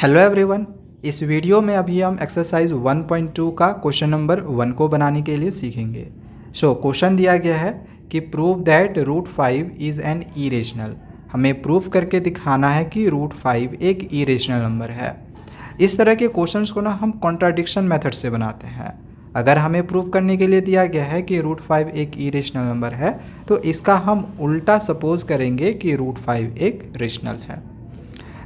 Hello everyone. इस video में अभी हम एक्सरसाइज 1.2 का क्वेश्चन नंबर 1 को बनाने के लिए सीखेंगे। क्वेश्चन दिया गया है कि prove that √5 is an irrational. हमें प्रूव करके दिखाना है कि √5 एक इरेशनल नंबर है। इस तरह के क्वेश्चंस को ना हम कॉन्ट्राडिक्शन मेथड से बनाते हैं। अगर हमें प्रूव करने के लिए दिया गया है कि √5 एक इरेशनल नंबर है तो इसका हम उल्टा सपोज करेंगे कि √5 एक रेशनल है।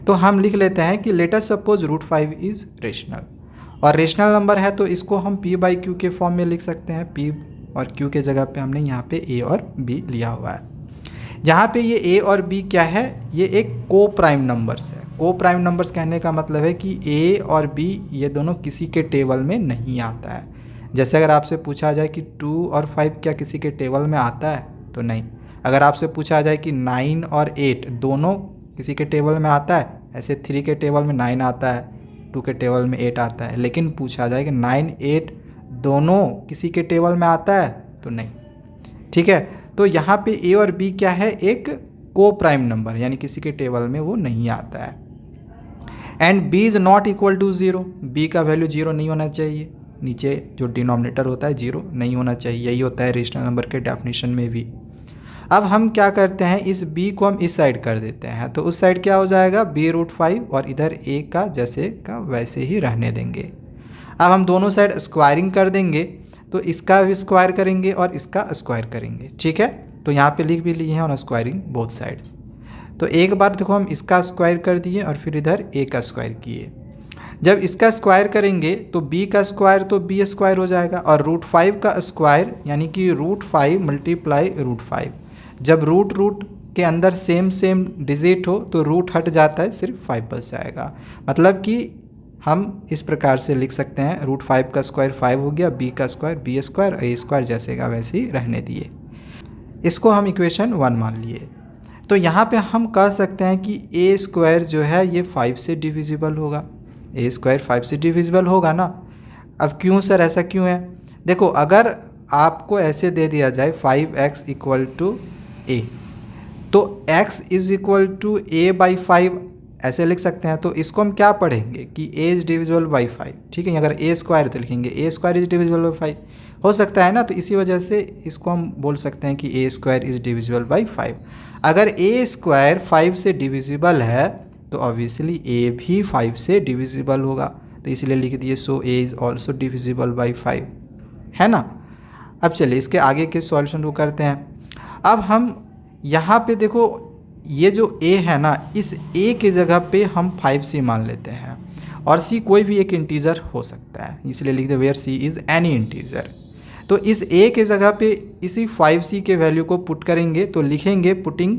तो हम लिख लेते हैं कि let us suppose √5 is rational, और रेशनल नंबर है तो इसको हम p/q के फॉर्म में लिख सकते हैं। p और q के जगह पे हमने यहाँ पे a और b लिया हुआ है। जहाँ पे ये a और b क्या है, ये एक को प्राइम नंबर्स है। को प्राइम नंबर्स कहने का मतलब है कि a और b ये दोनों किसी के टेबल में नहीं आता है। जैसे अगर आपसे पूछा जाए कि 2 और 5 क्या किसी के टेबल में आता है, तो नहीं। अगर आपसे पूछा जाए कि 9 और 8 दोनों किसी के टेबल में आता है, ऐसे 3 के टेबल में 9 आता है, 2 के टेबल में 8 आता है। लेकिन पूछा जाए कि 9, 8 दोनों किसी के टेबल में आता है, तो नहीं। ठीक है, तो यहाँ पे a और b क्या है, एक को प्राइम नंबर, यानी किसी के टेबल में वो नहीं आता है। And b is not equal to 0, b का वैल्यू 0 नहीं होना चाहिए। नीचे जो डिनोमिनेटर होता है 0 नहीं होना चाहिए, यही होता है रेशनल नंबर के डेफिनेशन में भी। अब हम क्या करते हैं, इस b को हम इस साइड कर देते हैं, तो उस साइड क्या हो जाएगा b√5, और इधर a का जैसे का वैसे ही रहने देंगे। अब हम दोनों साइड स्क्वायरिंग कर देंगे, तो इसका भी स्क्वायर करेंगे और इसका स्क्वायर करेंगे। ठीक है, तो यहाँ पे लिख भी लिए हैं और स्क्वायरिंग बोथ साइड्स। तो एक बार देखो हम इसका स्क्वायर कर दिए और फिर इधर a का स्क्वायर किए। जब इसका स्क्वायर करेंगे तो b का स्क्वायर तो b स्क्वायर हो जाएगा, और √5 का स्क्वायर यानी कि √5 मल्टीप्लाई √5। जब रूट के अंदर सेम डिजिट हो तो रूट हट जाता है, सिर्फ 5 बच जाएगा। मतलब कि हम इस प्रकार से लिख सकते हैं, √5 का स्क्वायर 5 हो गया, b का square b square, a square जैसे का वैसे ही रहने दिए। इसको हम इक्वेशन 1 मान लिए। तो यहाँ पे हम कह सकते हैं कि a स्क्वायर जो है ये 5 से डिविजिबल होगा। a स्क्वायर 5 से डिविजिबल होगा ना। अब क्यों सर, ऐसा क्यों है? देखो, अगर आपको ऐसे दे दिया जाए 5x = a, तो x = a/5 ऐसे लिख सकते हैं। तो इसको हम क्या पढ़ेंगे कि a इज़ डिविजिबल बाई 5। ठीक है, अगर a स्क्वायर तो लिखेंगे a square is divisible by 5, हो सकता है ना। तो इसी वजह से इसको हम बोल सकते हैं कि a square is divisible by 5। अगर a स्क्वायर 5 से डिविजिबल है तो ऑब्वियसली a भी 5 से डिविजिबल होगा, तो इसलिए लिख दिए सो a is also divisible by 5, है ना। अब चलिए इसके आगे के सॉल्यूशन को करते हैं। अब हम यहाँ पे देखो, ये जो a है ना, इस a के जगह पे हम 5c मान लेते हैं, और c कोई भी एक इंटीजर हो सकता है, इसलिए लिख दे where c is any integer. तो इस a के जगह पे इसी 5c के वैल्यू को पुट करेंगे, तो लिखेंगे putting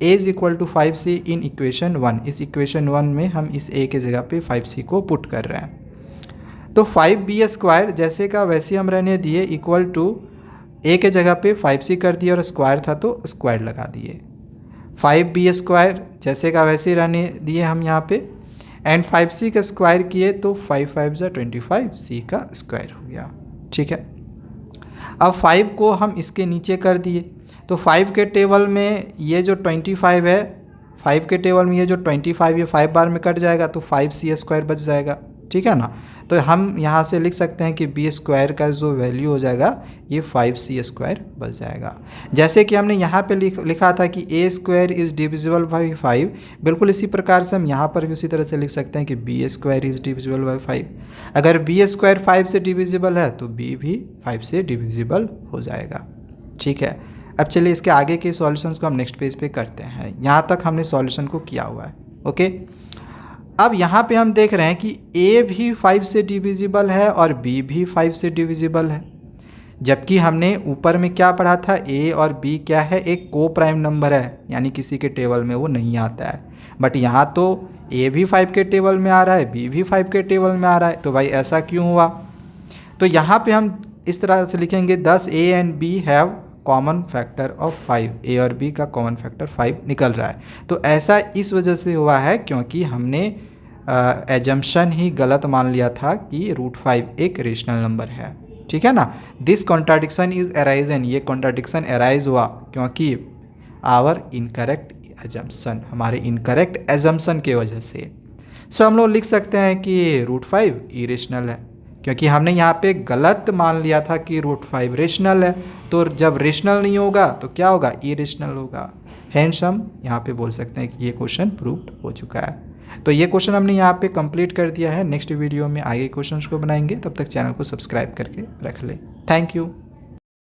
a is equal to 5c in equation 1। इस इक्वेशन 1 में हम इस a के जगह पे 5c को पुट कर रहे हैं। तो 5b स्क्वायर जैसे का वैसे हम रहने दिए, इक्वल टू a के जगह पे 5c कर दिए, और स्क्वायर था तो स्क्वायर लगा दिए। 5b स्क्वायर जैसे का वैसे रहने दिए हम यहाँ पे, एंड 5c का स्क्वायर किए तो 5 5 = 25, c का स्क्वायर हो गया। ठीक है, अब 5 को हम इसके नीचे कर दिए, तो 5 के टेबल में ये जो 25 है, 5 के टेबल में ये जो 25 ये 5 बार में कट जाएगा, तो 5c स्क्वायर बच जाएगा। ठीक है ना, तो हम यहाँ से लिख सकते हैं कि b स्क्वायर का जो वैल्यू हो जाएगा ये 5c स्क्वायर बच जाएगा। जैसे कि हमने यहाँ पे लिखा था कि a square is divisible by 5, बिल्कुल इसी प्रकार से हम यहाँ पर भी उसी तरह से लिख सकते हैं कि b square is divisible by 5। अगर b स्क्वायर 5 से डिविजिबल है तो b भी 5 से डिविजिबल हो जाएगा। ठीक है, अब चलिए इसके आगे के सॉल्यूशंस को हम नेक्स्ट पेज पे करते हैं। यहाँ तक हमने सॉल्यूशन को किया हुआ है। ओके, अब यहाँ पे हम देख रहे हैं कि a भी 5 से डिविजिबल है और b भी 5 से डिविजिबल है, जबकि हमने ऊपर में क्या पढ़ा था, a और b क्या है, एक को प्राइम नंबर है, यानी किसी के टेबल में वो नहीं आता है। बट यहाँ तो a भी 5 के टेबल में आ रहा है, b भी 5 के टेबल में आ रहा है, तो भाई ऐसा क्यों हुआ? तो यहाँ पे हम इस तरह से लिखेंगे, दस a and b have common factor of 5, a और b का कॉमन फैक्टर 5 निकल रहा है। तो ऐसा इस वजह से हुआ है क्योंकि हमने एजम्पशन ही गलत मान लिया था कि √5 एक रेशनल नंबर है। ठीक है ना, दिस कॉन्ट्राडिक्शन इज अराइजन, ये कॉन्ट्राडिक्शन अराइज हुआ क्योंकि आवर इनकरेक्ट एजम्पशन, हमारे इनकरेक्ट एजम्पशन की वजह से। सो हम लोग लिख सकते हैं कि रूट 5 इरेशनल है, क्योंकि हमने यहाँ पे गलत मान लिया था कि रूट 5 रेशनल है। तो जब रेशनल नहीं होगा तो क्या होगा, इरेशनल होगा। हेंस हम यहाँ पे बोल सकते हैं कि ये क्वेश्चन प्रूव्ड हो चुका है। तो ये क्वेश्चन हमने यहाँ पे कंप्लीट कर दिया है। नेक्स्ट वीडियो में आगे क्वेश्चंस को बनाएंगे, तब तक चैनल को सब्सक्राइब करके रख ले। Thank you.